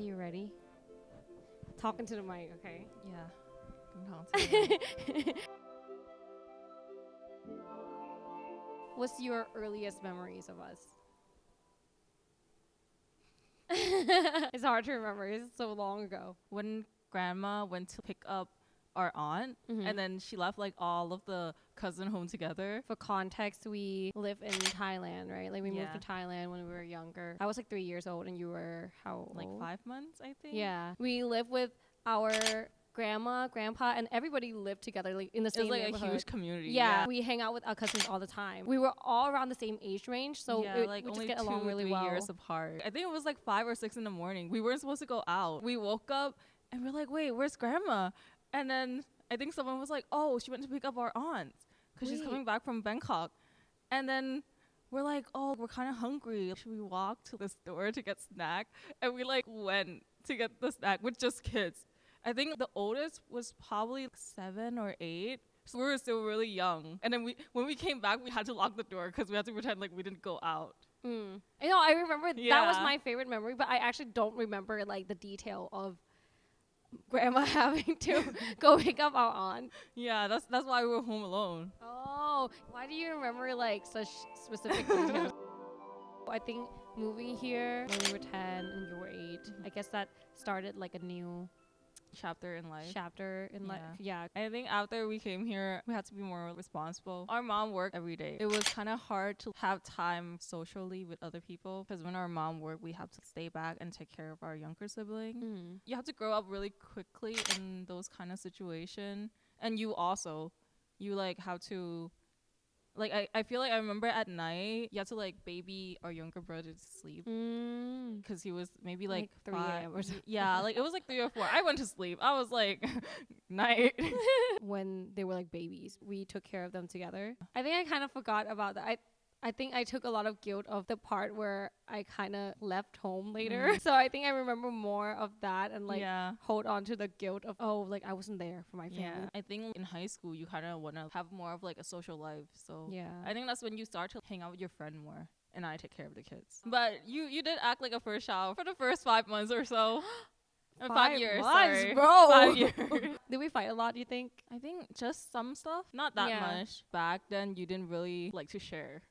Are you ready? Talking to the mic, okay? Yeah. What's your earliest memories of us? It's hard to remember. It's so long ago. When grandma went to pick up our aunt, and then she left like all of the cousin home together. For context, we live in Thailand, right? Like we moved to Thailand when we were younger. I was like 3 years old and you were how old? Like 5 months, I think. Yeah. We lived with our grandma, grandpa, and everybody lived together like in the same neighborhood. It was like a huge community. Yeah. We hang out with our cousins all the time. We were all around the same age range, so like we only just get along really 2-3 well. years apart. I think it was like 5 or 6 in the morning. We weren't supposed to go out. We woke up and we're like, wait, where's grandma? And then I think someone was like, oh, she went to pick up our aunt because she's coming back from Bangkok. And then we're like, oh, we're kind of hungry. Should we walk to the store to get snack? And we like went to get the snack with just kids. I think the oldest was probably 7 or 8. So we were still really young. And then when we came back, we had to lock the door because we had to pretend like we didn't go out. I know, I remember that was my favorite memory, but I actually don't remember like the detail of grandma having to go pick up our aunt. Yeah, that's why we were home alone. Oh, why do you remember like such specific details? I think moving here when we were 10 and you were 8, I guess that started like a new chapter in life. Yeah. I think after we came here, we had to be more responsible. Our mom worked every day. It was kind of hard to have time socially with other people because when our mom worked, we had to stay back and take care of our younger sibling. You have to grow up really quickly in those kind of situations. And you like have to, like I feel like I remember at night, you had to like baby our younger brother to sleep. Because he was maybe like 3 a.m. or something. Yeah, like it was like 3 or 4. I went to sleep. I was like, night. When they were like babies, we took care of them together. I think I kind of forgot about that. I think I took a lot of guilt of the part where I kind of left home later. So I think I remember more of that and like hold on to the guilt of, oh, like I wasn't there for my family. Yeah. I think in high school, you kind of want to have more of like a social life. So I think that's when you start to hang out with your friend more. And I take care of the kids. But you did act like a first child for the first 5 months or so. 5 years, months, sorry. bro. 5 years. Did we fight a lot, do you think? I think just some stuff. Not that much. Back then, you didn't really like to share.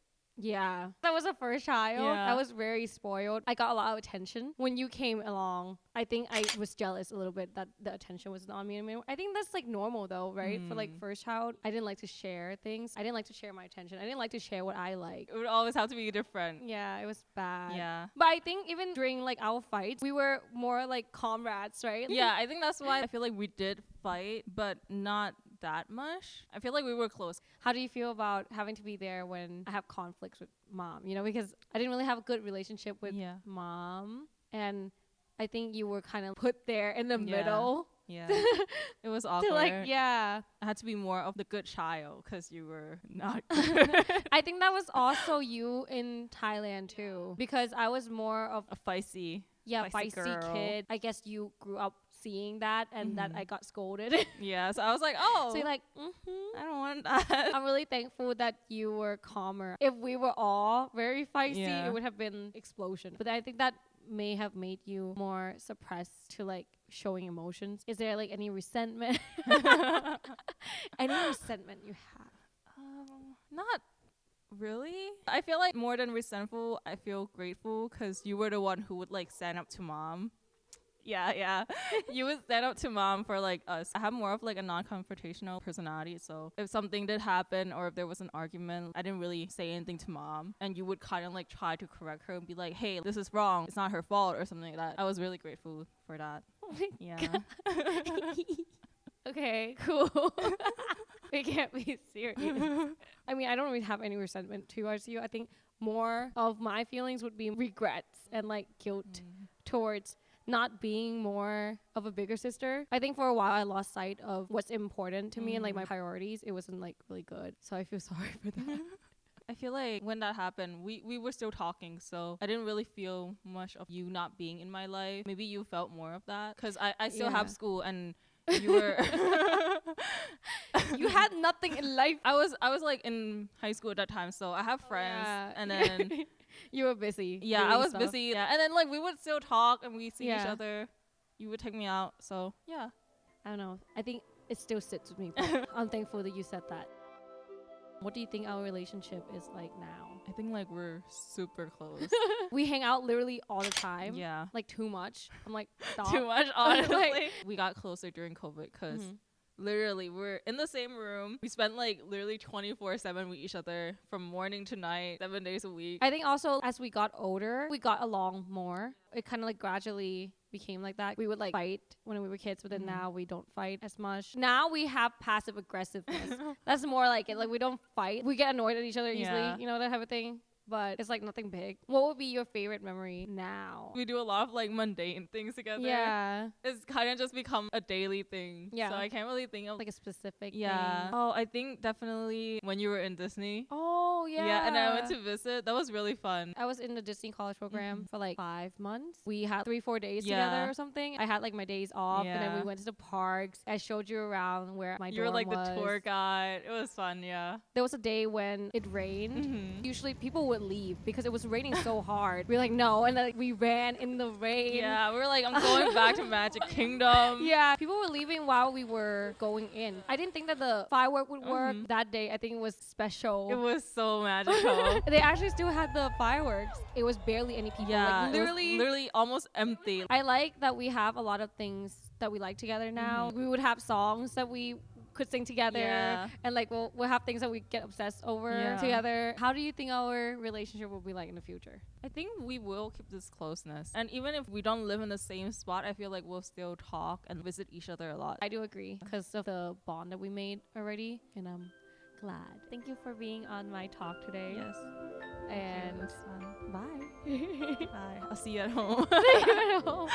Yeah. That was a first child. Yeah. I was very spoiled. I got a lot of attention. When you came along, I think I was jealous a little bit that the attention wasn't on me anymore. I think that's like normal though, right? For like first child, I didn't like to share things. I didn't like to share my attention. I didn't like to share what I like. It would always have to be different. Yeah, it was bad. Yeah. But I think even during like our fights, we were more like comrades, right? Yeah, I think that's why I feel like we did fight, but not that much. I feel like we were close. How do you feel about having to be there when I have conflicts with mom? You know, because I didn't really have a good relationship with mom. And I think you were kind of put there in the middle. Yeah. It was awkward. I had to be more of the good child because you were not good. I think that was also you in Thailand too. Because I was more of a feisty feisty kid. I guess you grew up seeing that and that I got scolded. Yeah, so I was like, oh. So you're like, I don't want that. I'm really thankful that you were calmer. If we were all very feisty, it would have been explosion. But I think that may have made you more suppressed to like showing emotions. Is there like any resentment? Any resentment you have? Not really. I feel like more than resentful, I feel grateful because you were the one who would like stand up to mom. Yeah. You would stand up to mom for like us. I have more of like a non-confrontational personality. So if something did happen or if there was an argument, I didn't really say anything to mom. And you would kind of like try to correct her and be like, hey, this is wrong. It's not her fault or something like that. I was really grateful for that. Oh my God. Okay, cool. We can't be serious. I mean, I don't really have any resentment towards you. I think more of my feelings would be regrets and like guilt towards not being more of a bigger sister. I think for a while I lost sight of what's important to me and like my priorities. It wasn't like really good. So I feel sorry for that. I feel like when that happened, we were still talking. So I didn't really feel much of you not being in my life. Maybe you felt more of that because I still have school and you were You had nothing in life. I was like in high school at that time, so I have friends, Yeah. and then You were busy. yeah, doing I was stuff. busy. Yeah, and then like we would still talk and we see each Yeah. other. You would take me out, so yeah. I don't know. I think it still sits with me. But I'm thankful that you said that. What do you think our relationship is like now? I think like we're super close. We hang out literally all the time. Yeah. Like too much. I'm like, stop. Too much, honestly. We got closer during COVID because Mhm. literally we're in the same room. We spent like literally 24/7 with each other from morning to night, 7 days a week. I think also as we got older, we got along more. It kind of like gradually became like that. We would like fight when we were kids, but then now we don't fight as much. Now we have passive aggressiveness. That's more like it. Like we don't fight. We get annoyed at each other easily, Yeah. you know, that type of thing. But it's like nothing big. What would be your favorite memory now? We do a lot of like mundane things together. Yeah. It's kind of just become a daily thing. Yeah. So I can't really think of Like a specific yeah. thing. Oh, I think definitely when you were in Disney. Oh, yeah. Yeah, and I went to visit. That was really fun. I was in the Disney college program for like 5 months. We had 3-4 days Yeah. together or something. I had like my days off and then we Yeah. went to the parks. I showed you around where my You were dorm like was. the tour guide. It was fun, yeah. There was a day when it rained. Mhm. Usually people would leave because it was raining so hard. We were like, no. And like we ran in the rain. Yeah, we were like, I'm going back to Magic Kingdom. Yeah, people were leaving while we were going in. I didn't think that the firework would work that day. I think it was special. It was so magical. They actually still had the fireworks. It was barely any people. Yeah, like, it was literally almost empty. I like that we have a lot of things that we like together now. We would have songs that we could sing together, Yeah. and like we'll have things that we get obsessed over Yeah. together. How do you think our relationship will be like in the future? I think we will keep this closeness. And even if we don't live in the same spot, I feel like we'll still talk and visit each other a lot. I do agree because of the bond that we made already, and I'm glad. Thank you for being on my talk today. Yes. And It was fun. bye. Bye. I'll see you at home. See you at home.